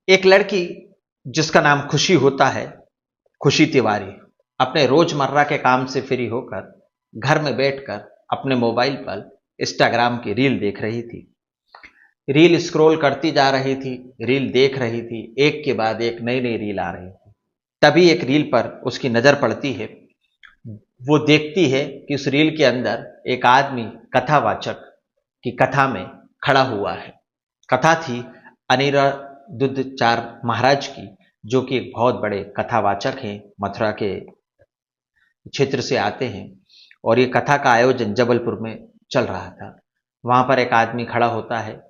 एक लड़की जिसका नाम खुशी होता है, खुशी तिवारी, अपने रोजमर्रा के काम से फ्री होकर घर में बैठकर अपने मोबाइल पर इंस्टाग्राम की रील देख रही थी। रील स्क्रॉल करती जा रही थी, रील देख रही थी, एक के बाद एक नई नई रील आ रही थी। तभी एक रील पर उसकी नजर पड़ती है। वो देखती है कि उस रील के अंदर एक आदमी कथावाचक की कथा में खड़ा हुआ है। कथा थी अनिरुद्धाचार्य महाराज की, जो कि एक बहुत बड़े कथावाचक हैं, मथुरा के क्षेत्र से आते हैं। और ये कथा का आयोजन जबलपुर में चल रहा था। वहां पर एक आदमी खड़ा होता है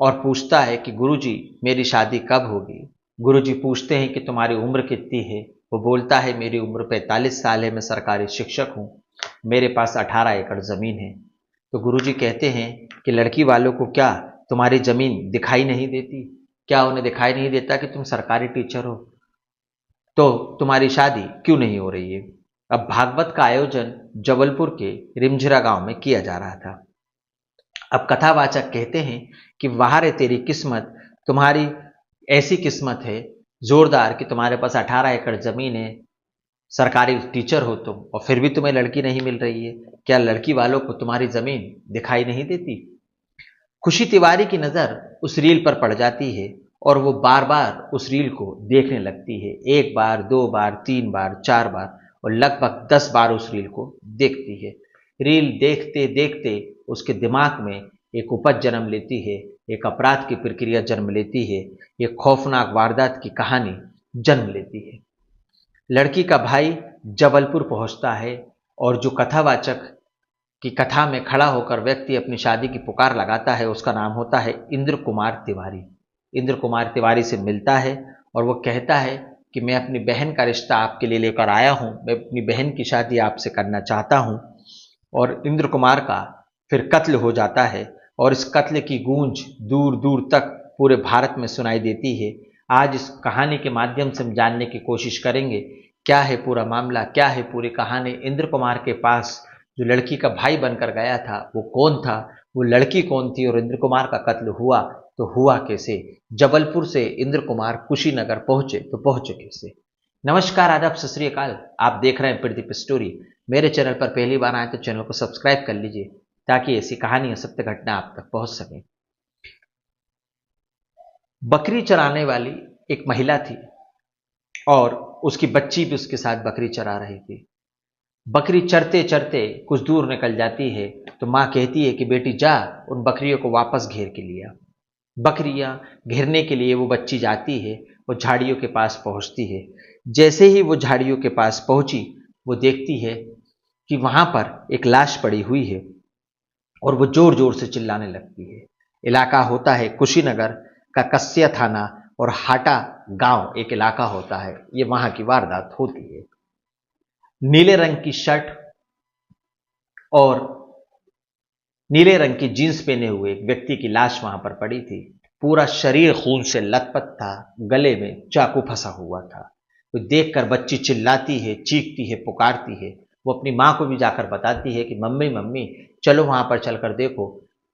और पूछता है कि गुरुजी, मेरी शादी कब होगी। गुरुजी पूछते हैं कि तुम्हारी उम्र कितनी है। वो बोलता है मेरी उम्र 45 साल है, मैं सरकारी शिक्षक हूँ, मेरे पास 18 एकड़ जमीन है। तो गुरुजी कहते हैं कि लड़की वालों को क्या तुम्हारी जमीन दिखाई नहीं देती? क्या उन्हें दिखाई नहीं देता कि तुम सरकारी टीचर हो? तो तुम्हारी शादी क्यों नहीं हो रही है? अब भागवत का आयोजन जबलपुर के रिमझिरा गांव में किया जा रहा था। अब कथावाचक कहते हैं कि वाह रे तेरी किस्मत, तुम्हारी ऐसी किस्मत है जोरदार कि तुम्हारे पास 18 एकड़ जमीन है, सरकारी टीचर हो तुम, और फिर भी तुम्हें लड़की नहीं मिल रही है। क्या लड़की वालों को तुम्हारी जमीन दिखाई नहीं देती? खुशी तिवारी की नजर उस रील पर पड़ जाती है और वो बार बार उस रील को देखने लगती है। एक बार, दो बार, तीन बार, चार बार, और लगभग 10 बार उस रील को देखती है। रील देखते देखते उसके दिमाग में एक उपज जन्म लेती है, एक अपराध की प्रक्रिया जन्म लेती है, एक खौफनाक वारदात की कहानी जन्म लेती है। लड़की का भाई जबलपुर पहुंचता है और जो कथावाचक की कथा में खड़ा होकर व्यक्ति अपनी शादी की पुकार लगाता है, उसका नाम होता है इंद्र कुमार तिवारी। इंद्र कुमार तिवारी से मिलता है और वो कहता है कि मैं अपनी बहन का रिश्ता आपके लिए लेकर आया हूं, मैं अपनी बहन की शादी आपसे करना चाहता हूं। और इंद्र कुमार का फिर कत्ल हो जाता है और इस कत्ल की गूंज दूर दूर तक पूरे भारत में सुनाई देती है। आज इस कहानी के माध्यम से हम जानने की कोशिश करेंगे क्या है पूरा मामला, क्या है पूरी कहानी। इंद्र कुमार के पास जो लड़की का भाई बनकर गया था वो कौन था, वो लड़की कौन थी, और इंद्र कुमार का कत्ल हुआ तो हुआ कैसे? जबलपुर से इंद्र कुमार कुशीनगर पहुंचे तो पहुंचे कैसे? नमस्कार, आदाब, सत श्री अकाल। आप देख रहे हैं प्रदीप स्टोरी। मेरे चैनल पर पहली बार आए तो चैनल को सब्सक्राइब कर लीजिए ताकि ऐसी कहानी और सत्य घटना आप तक पहुंच सके। बकरी चराने वाली एक महिला थी और उसकी बच्ची भी उसके साथ बकरी चरा रही थी। बकरी चरते चरते कुछ दूर निकल जाती है तो माँ कहती है कि बेटी जा उन बकरियों को वापस घेर के लिया। बकरियां घेरने के लिए वो बच्ची जाती है, वो झाड़ियों के पास पहुंचती है। जैसे ही वो झाड़ियों के पास पहुंची, वो देखती है कि वहां पर एक लाश पड़ी हुई है और वो जोर जोर से चिल्लाने लगती है। इलाका होता है कुशीनगर का कस्या थाना और हाटा गांव एक इलाका होता है, ये वहां की वारदात होती है। नीले रंग की शर्ट और नीले रंग की जींस पहने हुए एक व्यक्ति की लाश वहां पर पड़ी थी। पूरा शरीर खून से लथपथ था, गले में चाकू फंसा हुआ था। तो देखकर बच्ची चिल्लाती है, चीखती है, पुकारती है। वो अपनी माँ को भी जाकर बताती है कि मम्मी मम्मी चलो वहां पर चलकर देखो,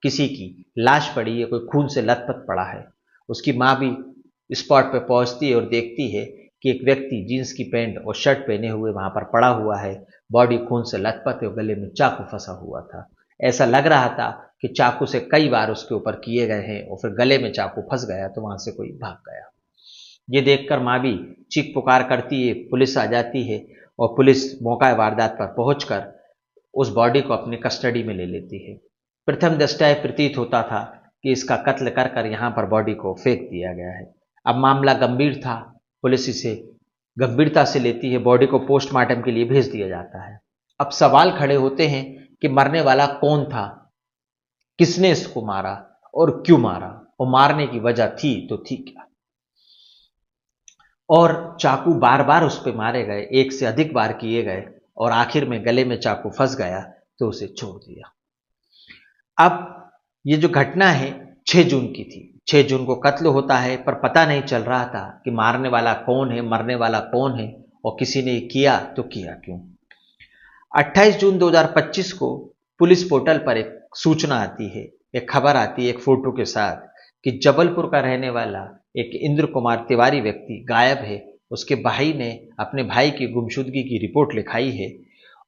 किसी की लाश पड़ी है, कोई खून से लथपथ पड़ा है। उसकी माँ भी स्पॉट पर पहुंचती है और देखती है कि एक व्यक्ति जीन्स की पैंट और शर्ट पहने हुए वहां पर पड़ा हुआ है, बॉडी खून से लथपथ है और गले में चाकू फंसा हुआ था। ऐसा लग रहा था कि चाकू से कई बार उसके ऊपर किए गए हैं और फिर गले में चाकू फंस गया तो वहां से कोई भाग गया। ये देखकर माँ भी चीख पुकार करती है, पुलिस आ जाती है और पुलिस मौका वारदात पर पहुंचकर उस बॉडी को अपनी कस्टडी में ले लेती है। प्रथम दृष्टया प्रतीत होता था कि इसका कत्ल कर कर यहाँ पर बॉडी को फेंक दिया गया है। अब मामला गंभीर था, पुलिस इसे गंभीरता से लेती है, बॉडी को पोस्टमार्टम के लिए भेज दिया जाता है। अब सवाल खड़े होते हैं कि मरने वाला कौन था, किसने इसको मारा और क्यों मारा, और मारने की वजह थी तो थी क्या। और चाकू बार बार उस पर मारे गए, एक से अधिक बार किए गए और आखिर में गले में चाकू फंस गया तो उसे छोड़ दिया। अब ये जो घटना है 6 जून की थी। 6 जून को कत्ल होता है, पर पता नहीं चल रहा था कि मारने वाला कौन है, मरने वाला कौन है, और किसी ने किया तो किया क्यों। 28 जून 2025 को पुलिस पोर्टल पर एक सूचना आती है, एक खबर आती है एक फोटो के साथ कि जबलपुर का रहने वाला एक इंद्र कुमार तिवारी व्यक्ति गायब है। उसके भाई ने अपने भाई की गुमशुदगी की रिपोर्ट लिखाई है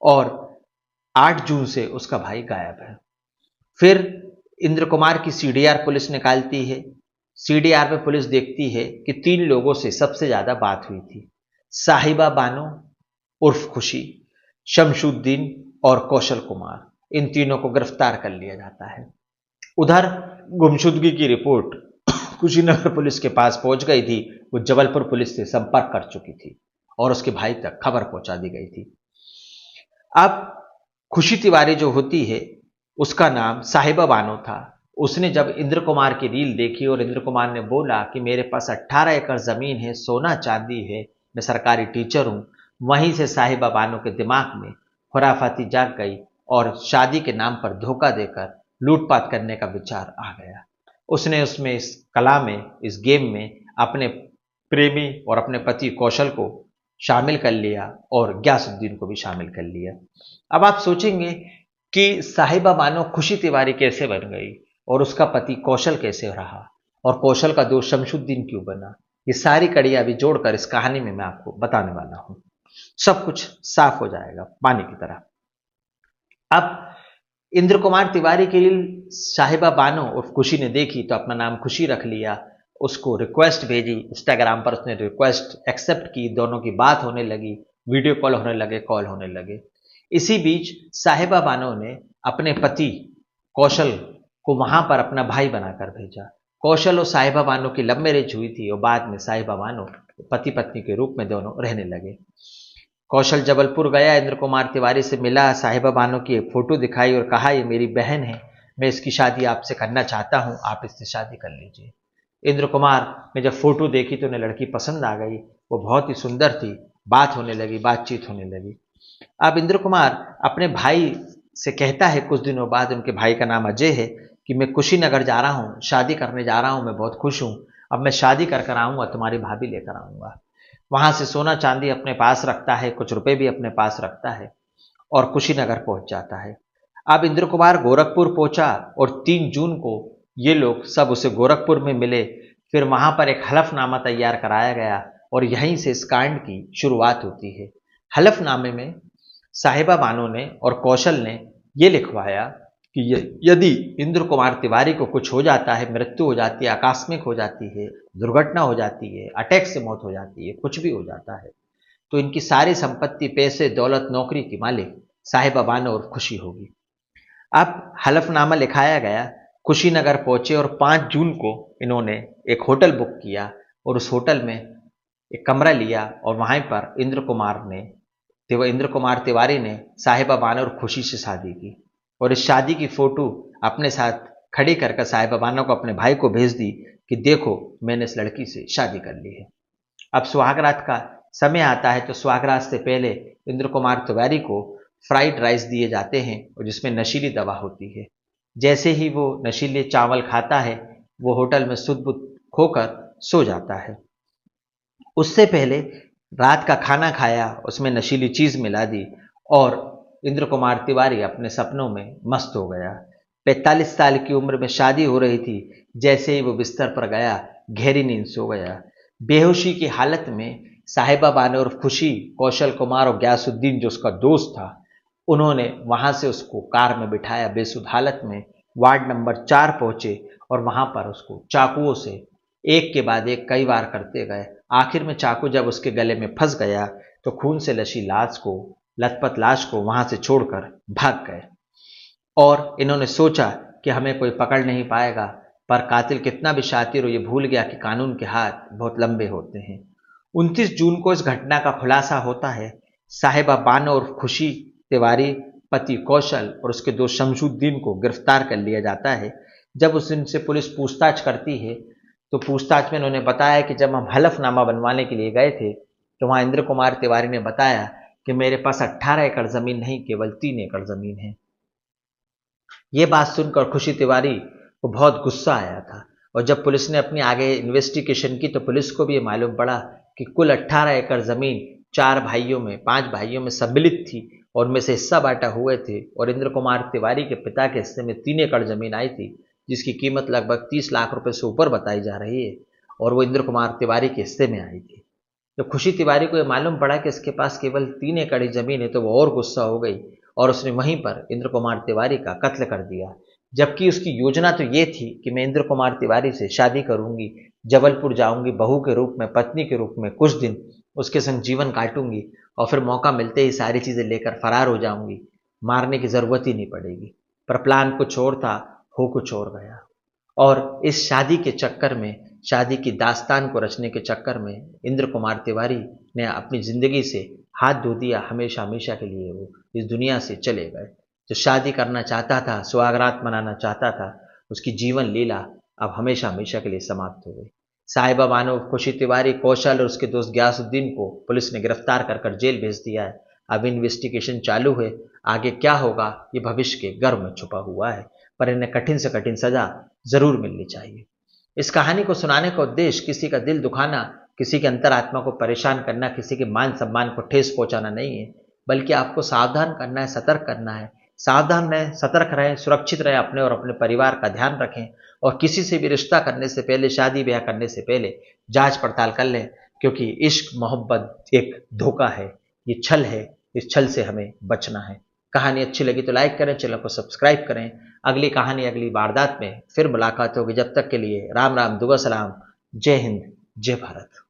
और 8 जून से उसका भाई गायब है। फिर इंद्र कुमार की सीडीआर पुलिस निकालती है। सीडीआर में पुलिस देखती है कि 3 लोगों से सबसे ज्यादा बात हुई थी, साहिबा बानो उर्फ खुशी, शमशुद्दीन और कौशल कुमार। इन तीनों को गिरफ्तार कर लिया जाता है। उधर गुमशुदगी की रिपोर्ट कुशीनगर पुलिस के पास पहुंच गई थी। वो जबलपुर पुलिस से संपर्क कर चुकी थी और उसके भाई तक खबर पहुंचा दी गई थी। अब खुशी तिवारी जो होती है, उसका नाम साहिबा बानो था। उसने जब इंद्र कुमार की रील देखी और इंद्र कुमार ने बोला कि मेरे पास 18 एकड़ जमीन है, सोना चांदी है, मैं सरकारी टीचर हूं, वहीं से साहिबा बानो के दिमाग में खुराफाती जाग गई और शादी के नाम पर धोखा देकर लूटपाट करने का विचार आ गया। उसने उसमें, इस कला में, इस गेम में अपने प्रेमी और अपने पति कौशल को शामिल कर लिया और गयासुद्दीन को भी शामिल कर लिया। अब आप सोचेंगे कि साहिबा बानो खुशी तिवारी कैसे बन गई और उसका पति कौशल कैसे रहा और कौशल का दोस्त शमशुद्दीन क्यों बना। ये सारी कड़ियां अभी जोड़कर इस कहानी में मैं आपको बताने वाला हूं। सब कुछ साफ हो जाएगा पानी की तरह। अब इंद्र कुमार तिवारी की रील साहिबा बानो और खुशी ने देखी तो अपना नाम खुशी रख लिया। उसको रिक्वेस्ट भेजी इंस्टाग्राम पर, उसने रिक्वेस्ट एक्सेप्ट की, दोनों की बात होने लगी, वीडियो कॉल होने लगे, कॉल होने लगे। इसी बीच साहिबा बानो ने अपने पति कौशल को वहां पर अपना भाई बनाकर भेजा। कौशल और साहिबा बानो की लव मैरिज हुई थी और बाद में साहिबा बानो पति पत्नी के रूप में दोनों रहने लगे। कौशल जबलपुर गया, इंद्र कुमार तिवारी से मिला, साहिबा बानो की एक फोटो दिखाई और कहा ये मेरी बहन है, मैं इसकी शादी आपसे करना चाहता हूं, आप इससे शादी कर लीजिए। इंद्र कुमार ने जब फोटो देखी तो उन्हें लड़की पसंद आ गई। वो बहुत ही सुंदर थी, बात होने लगी, बातचीत होने लगी। अब इंद्र कुमार अपने भाई से कहता है कुछ दिनों बाद, उनके भाई का नाम अजय है, कि मैं कुशीनगर जा रहा हूँ, शादी करने जा रहा हूँ, मैं बहुत खुश हूँ, अब मैं शादी कर कर आऊंगा, तुम्हारी भाभी लेकर आऊंगा। वहां से सोना चांदी अपने पास रखता है, कुछ रुपए भी अपने पास रखता है और कुशीनगर पहुंच जाता है। अब इंद्र कुमार गोरखपुर पहुंचा और 3 जून को ये लोग सब उसे गोरखपुर में मिले। फिर वहां पर एक हलफनामा तैयार कराया गया और यहीं से इस कांड की शुरुआत होती है। हलफनामे में साहिबा बानो ने और कौशल ने यह लिखवाया कि यदि इंद्र कुमार तिवारी को कुछ हो जाता है, मृत्यु हो जाती है, आकस्मिक हो जाती है, दुर्घटना हो जाती है, अटैक से मौत हो जाती है, कुछ भी हो जाता है, तो इनकी सारी संपत्ति, पैसे, दौलत, नौकरी की मालिक साहिबा बानो और खुशी होगी। अब हलफनामा लिखाया गया, कुशीनगर पहुंचे और 5 जून को इन्होंने एक होटल बुक किया और उस होटल में एक कमरा लिया और वहां पर इंद्र कुमार तिवारी ने साहिबा बानो और खुशी से शादी की और इस शादी की फोटो अपने साथ खड़ी करके साहिबा बानो को, अपने भाई को भेज दी कि देखो मैंने इस लड़की से शादी कर ली है। अब सुहागरात का समय आता है तो सुहागरात से पहले इंद्र कुमार तिवारी को फ्राइड राइस दिए जाते हैं और जिसमें नशीली दवा होती है। जैसे ही वो नशीले चावल खाता है वो होटल में सुध बुध खोकर सो जाता है। उससे पहले रात का खाना खाया, उसमें नशीली चीज मिला दी और इंद्र कुमार तिवारी अपने सपनों में मस्त हो गया। 45 साल की उम्र में शादी हो रही थी, जैसे ही वो बिस्तर पर गया गहरी नींद सो गया। बेहोशी की हालत में साहिबा बानो और खुशी, कौशल कुमार और गयासुद्दीन जो उसका दोस्त था, उन्होंने वहां से उसको कार में बिठाया। बेसुध हालत में वार्ड नंबर 4 पहुंचे और वहां पर उसको चाकुओं से एक के बाद एक कई बार करते गए। आखिर में चाकू जब उसके गले में फंस गया तो खून से लथपथ लाश को वहां से छोड़कर भाग गए और इन्होंने सोचा कि हमें कोई पकड़ नहीं पाएगा, पर कातिल कितना भी शातिर हो ये भूल गया कि कानून के हाथ बहुत लंबे होते हैं। 29 जून को इस घटना का खुलासा होता है। साहिबा बानो और खुशी तिवारी, पति कौशल और उसके दोस्त शमशुद्दीन को गिरफ्तार कर लिया जाता है। जब उस दिन से पुलिस पूछताछ करती है तो पूछताछ में उन्होंने बताया कि जब हम हलफनामा बनवाने के लिए गए थे तो वहां इंद्र कुमार तिवारी ने बताया कि मेरे पास 18 एकड़ जमीन नहीं, केवल 3 एकड़ जमीन है। ये बात सुनकर खुशी तिवारी को बहुत गुस्सा आया था और जब पुलिस ने अपनी आगे इन्वेस्टिगेशन की तो पुलिस को भी ये मालूम पड़ा कि कुल 18 एकड़ जमीन 5 भाइयों में सम्मिलित थी और उनमें से हिस्सा बांटा हुए थे और इंद्र कुमार तिवारी के पिता के हिस्से में 3 एकड़ जमीन आई थी जिसकी कीमत लगभग 30 लाख रुपए से ऊपर बताई जा रही है और वो इंद्र कुमार तिवारी के हिस्से में आई थी। जब खुशी तिवारी को यह मालूम पड़ा कि इसके पास केवल 3 एकड़ जमीन है तो वो और गुस्सा हो गई और उसने वहीं पर इंद्र कुमार तिवारी का कत्ल कर दिया। जबकि उसकी योजना तो ये थी कि मैं इंद्र कुमार तिवारी से शादी करूंगी, जबलपुर जाऊंगी बहू के रूप में, पत्नी के रूप में, कुछ दिन उसके संग जीवन काटूंगी और फिर मौका मिलते ही सारी चीजें लेकर फरार हो जाऊंगी, मारने की जरूरत ही नहीं पड़ेगी। पर प्लान कुछ और था, हो कुछ और गया। और इस शादी के चक्कर में, शादी की दास्तान को रचने के चक्कर में इंद्र कुमार तिवारी ने अपनी जिंदगी से हाथ धो दिया। हमेशा हमेशा के लिए वो इस दुनिया से चले गए। जो शादी करना चाहता था, सुहागरात मनाना चाहता था, उसकी जीवन लीला अब हमेशा हमेशा के लिए समाप्त हो गई। साहिबा बानो, खुशी तिवारी, कौशल और उसके दोस्त गयासुद्दीन को पुलिस ने गिरफ्तार कर कर जेल भेज दिया है। अब इन्वेस्टिगेशन चालू है, आगे क्या होगा ये भविष्य के गर्भ में छुपा हुआ है, पर इन्हें कठिन से कठिन सजा जरूर मिलनी चाहिए। इस कहानी को सुनाने का उद्देश्य किसी का दिल दुखाना, किसी के अंतरात्मा को परेशान करना, किसी के मान सम्मान को ठेस पहुंचाना नहीं है, बल्कि आपको सावधान करना है, सतर्क करना है। सावधान रहें, सतर्क रहें, सुरक्षित रहें, अपने और अपने परिवार का ध्यान रखें और किसी से भी रिश्ता करने से पहले, शादी ब्याह करने से पहले जांच पड़ताल कर लें, क्योंकि इश्क मोहब्बत एक धोखा है, ये छल है, इस छल से हमें बचना है। कहानी अच्छी लगी तो लाइक करें, चैनल को सब्सक्राइब करें। अगली कहानी, अगली वारदात में फिर मुलाकात होगी। जब तक के लिए राम राम, दुआ सलाम, जय हिंद, जय भारत।